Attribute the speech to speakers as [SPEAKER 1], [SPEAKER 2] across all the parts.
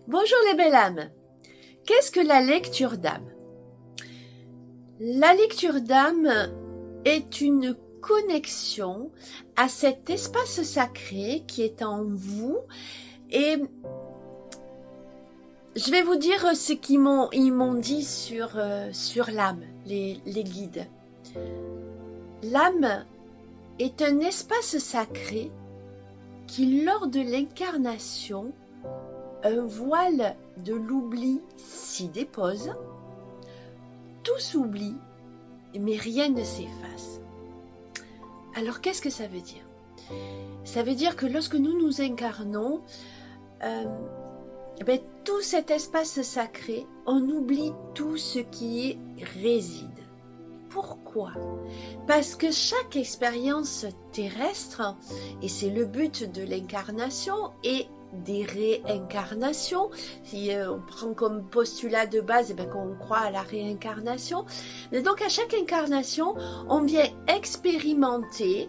[SPEAKER 1] Bonjour les belles âmes. Qu'est-ce que la lecture d'âme? La lecture d'âme est une connexion à cet espace sacré qui est en vous et je vais vous dire ce qu'ils m'ont dit sur l'âme, les guides. L'âme est un espace sacré qui, lors de l'incarnation, un voile de l'oubli s'y dépose, tout s'oublie, mais rien ne s'efface. Alors qu'est-ce que ça veut dire? Ça veut dire que lorsque nous nous incarnons, tout cet espace sacré, on oublie tout ce qui y réside. Pourquoi? Parce que chaque expérience terrestre, et c'est le but de l'incarnation, et des réincarnations, si on prend comme postulat de base qu'on croit à la réincarnation, mais donc à chaque incarnation on vient expérimenter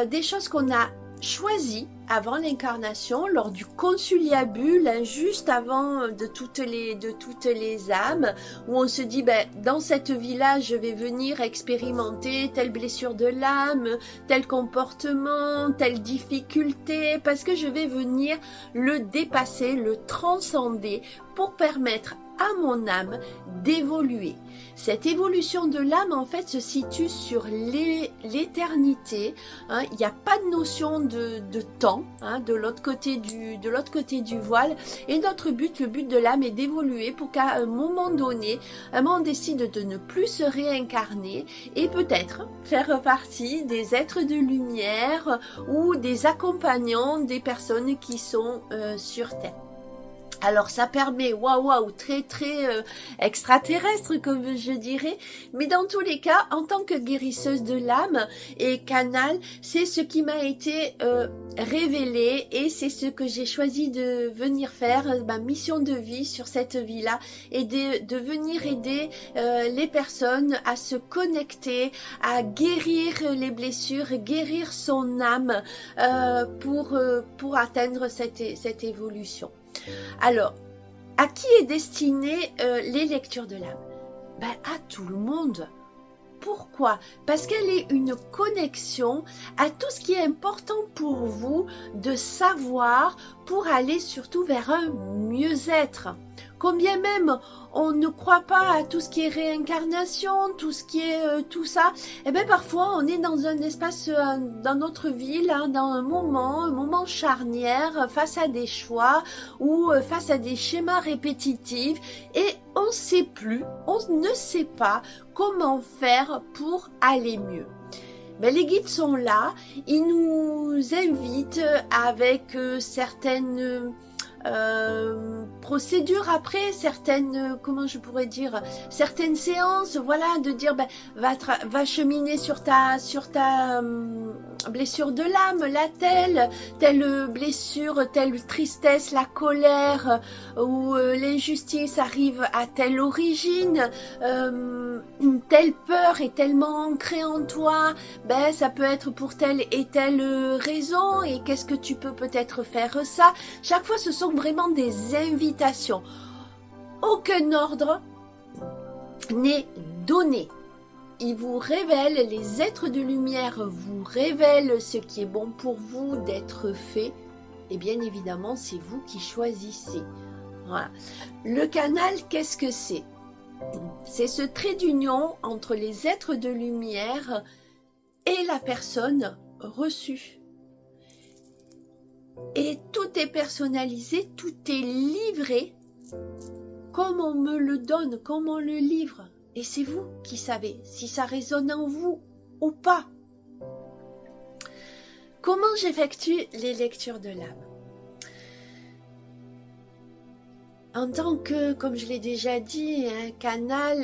[SPEAKER 1] des choses qu'on a choisies avant l'incarnation, lors du conciliabule, juste avant de toutes les âmes, où on se dit, dans cette vie-là, je vais venir expérimenter telle blessure de l'âme, tel comportement, telle difficulté, parce que je vais venir le dépasser, le transcender, pour permettre à mon âme d'évoluer. Cette évolution de l'âme, en fait, se situe sur l'éternité. Il n'y a pas de notion de temps de l'autre côté du voile. Et notre but, le but de l'âme est d'évoluer pour qu'à un moment donné, on décide de ne plus se réincarner et peut-être faire partie des êtres de lumière ou des accompagnants des personnes qui sont sur Terre. Alors ça permet, waouh, très extraterrestre comme je dirais, mais dans tous les cas, en tant que guérisseuse de l'âme et canal, c'est ce qui m'a été révélé et c'est ce que j'ai choisi de venir faire, ma mission de vie sur cette vie-là, et de venir aider les personnes à se connecter, à guérir les blessures, guérir son âme pour atteindre cette évolution. Alors, à qui est destinée les lectures de l'âme? À tout le monde. Pourquoi? Parce qu'elle est une connexion à tout ce qui est important pour vous de savoir pour aller surtout vers un mieux-être. Combien même on ne croit pas à tout ce qui est réincarnation, tout ce qui est tout ça, parfois on est dans un espace, dans notre vie, là, dans un moment charnière, face à des choix ou face à des schémas répétitifs et on ne sait pas comment faire pour aller mieux. Les guides sont là, ils nous invitent avec certaines procédures après, certaines, comment je pourrais dire, certaines séances, voilà, de dire va cheminer sur ta blessure de l'âme, telle blessure, telle tristesse, la colère ou l'injustice arrive à telle origine, telle peur est tellement ancrée en toi, ça peut être pour telle et telle raison, et qu'est-ce que tu peux peut-être faire ça. Chaque fois ce sont vraiment des invitations. Aucun ordre n'est donné. Ils vous révèlent, les êtres de lumière vous révèlent ce qui est bon pour vous d'être fait. Et bien évidemment, c'est vous qui choisissez. Voilà. Le canal, qu'est-ce que c'est? C'est ce trait d'union entre les êtres de lumière et la personne reçue. Et tout est personnalisé, tout est livré comme on me le donne, comme on le livre. Et c'est vous qui savez si ça résonne en vous ou pas. Comment j'effectue les lectures de l'âme? En tant que, comme je l'ai déjà dit, un canal,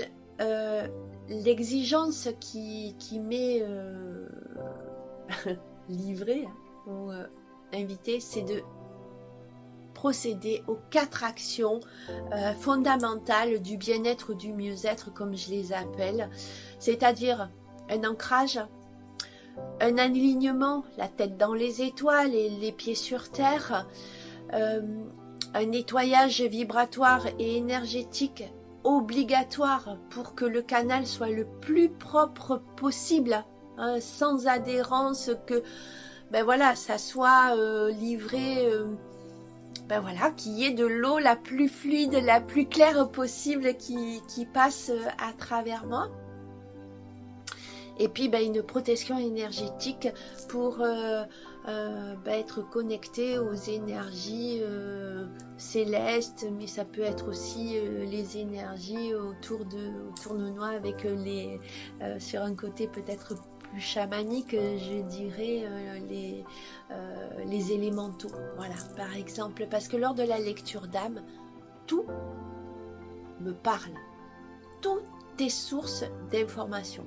[SPEAKER 1] l'exigence qui m'est livrée ou invitée, c'est de procéder aux 4 actions fondamentales du bien-être ou du mieux-être, comme je les appelle, c'est-à-dire un ancrage, un alignement, la tête dans les étoiles et les pieds sur terre, un nettoyage vibratoire et énergétique obligatoire pour que le canal soit le plus propre possible, hein, sans adhérence, que ben voilà, ça soit livré, ben voilà, qu'il y ait de l'eau la plus fluide, la plus claire possible qui passe à travers moi. Et puis ben, une protection énergétique pour être connecté aux énergies célestes, mais ça peut être aussi les énergies autour de nous avec sur un côté peut-être plus chamanique, je dirais les élémentaux, voilà, par exemple, parce que lors de la lecture d'âme, tout me parle, tout est source d'informations.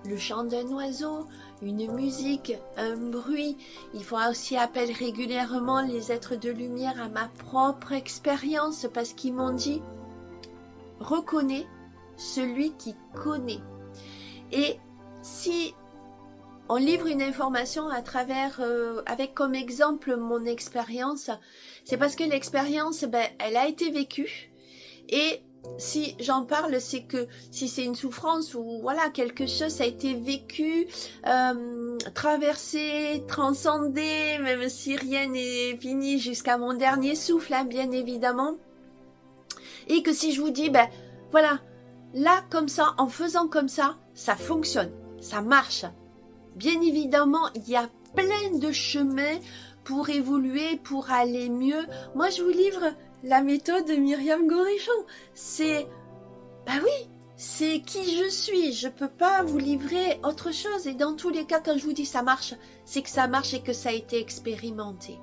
[SPEAKER 1] Le chant d'un oiseau, une musique, un bruit. Il faut aussi appeler régulièrement les êtres de lumière à ma propre expérience parce qu'ils m'ont dit « Reconnais celui qui connaît ». Et si on livre une information à travers, avec comme exemple mon expérience, c'est parce que l'expérience, elle a été vécue et si j'en parle, c'est que si c'est une souffrance ou voilà quelque chose, ça a été vécu, traversé, transcendé, même si rien n'est fini jusqu'à mon dernier souffle, hein, bien évidemment. Et que si je vous dis, voilà, là comme ça, en faisant comme ça fonctionne, ça marche. Bien évidemment, il y a plein de chemins pour évoluer, pour aller mieux. Moi, je vous livre la méthode de Myriam Gorichon. C'est, oui, c'est qui je suis. Je peux pas vous livrer autre chose. Et dans tous les cas, quand je vous dis ça marche, c'est que ça marche et que ça a été expérimenté.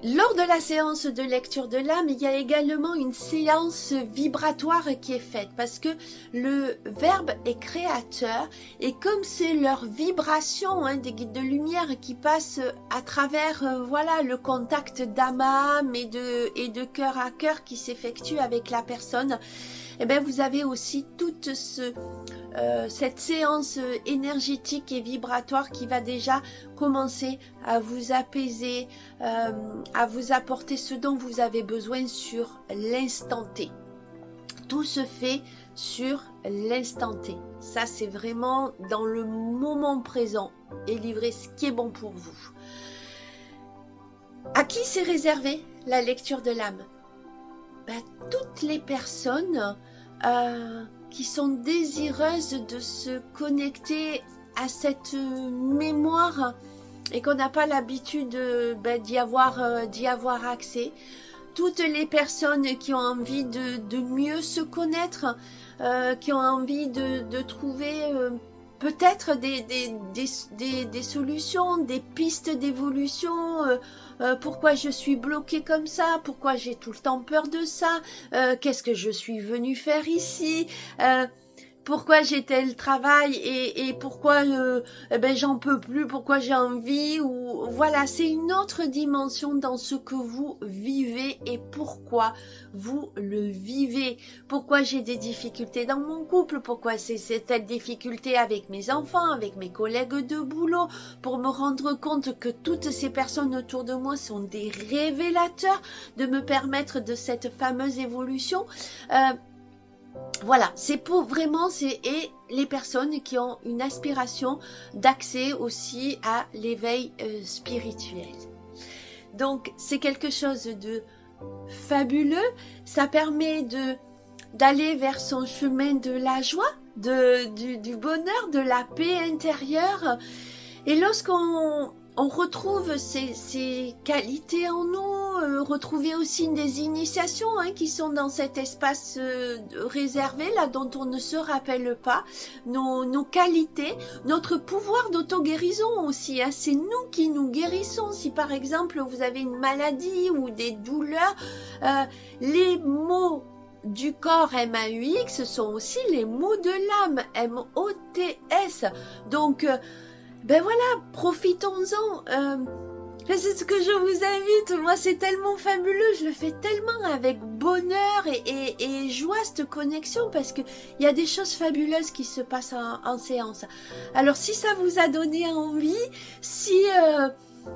[SPEAKER 1] Lors de la séance de lecture de l'âme, il y a également une séance vibratoire qui est faite parce que le verbe est créateur et comme c'est leur vibration, hein, des guides de lumière qui passent à travers voilà, le contact d'âme à âme et de cœur à cœur qui s'effectue avec la personne, et bien vous avez aussi toute cette séance énergétique et vibratoire qui va déjà commencer à vous apaiser, à vous apporter ce dont vous avez besoin sur l'instant T. Tout se fait sur l'instant T. Ça, c'est vraiment dans le moment présent et livrer ce qui est bon pour vous. À qui c'est réservé la lecture de l'âme? Toutes les personnes qui sont désireuses de se connecter à cette mémoire et qu'on n'a pas l'habitude d'y avoir accès. Toutes les personnes qui ont envie de mieux se connaître, qui ont envie de trouver peut-être des solutions, des pistes d'évolution. Pourquoi je suis bloquée comme ça? Pourquoi j'ai tout le temps peur de ça? Qu'est-ce que je suis venue faire ici? Pourquoi j'ai tel travail et pourquoi j'en peux plus, pourquoi j'ai envie, ou voilà, c'est une autre dimension dans ce que vous vivez et pourquoi vous le vivez. Pourquoi j'ai des difficultés dans mon couple, pourquoi c'est telle difficulté avec mes enfants, avec mes collègues de boulot, pour me rendre compte que toutes ces personnes autour de moi sont des révélateurs de me permettre de cette fameuse évolution. Voilà, c'est pour vraiment, et les personnes qui ont une aspiration d'accès aussi à l'éveil spirituel. Donc, c'est quelque chose de fabuleux. Ça permet d'aller vers son chemin de la joie, du bonheur, de la paix intérieure. Et lorsqu'on retrouve ces qualités en nous, retrouver aussi des initiations qui sont dans cet espace réservé, là dont on ne se rappelle pas, nos qualités, notre pouvoir d'auto-guérison aussi, c'est nous qui nous guérissons. Si par exemple vous avez une maladie ou des douleurs, les mots du corps MAUX sont aussi les mots de l'âme, MOTS. Donc voilà, profitons-en. C'est ce que je vous invite. Moi, c'est tellement fabuleux. Je le fais tellement avec bonheur et joie, cette connexion, parce que il y a des choses fabuleuses qui se passent en séance. Alors, si ça vous a donné envie, si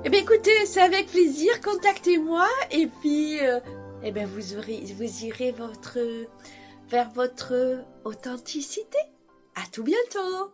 [SPEAKER 1] Eh bien écoutez, c'est avec plaisir, contactez-moi et puis eh ben vous irez vers votre authenticité. À tout bientôt.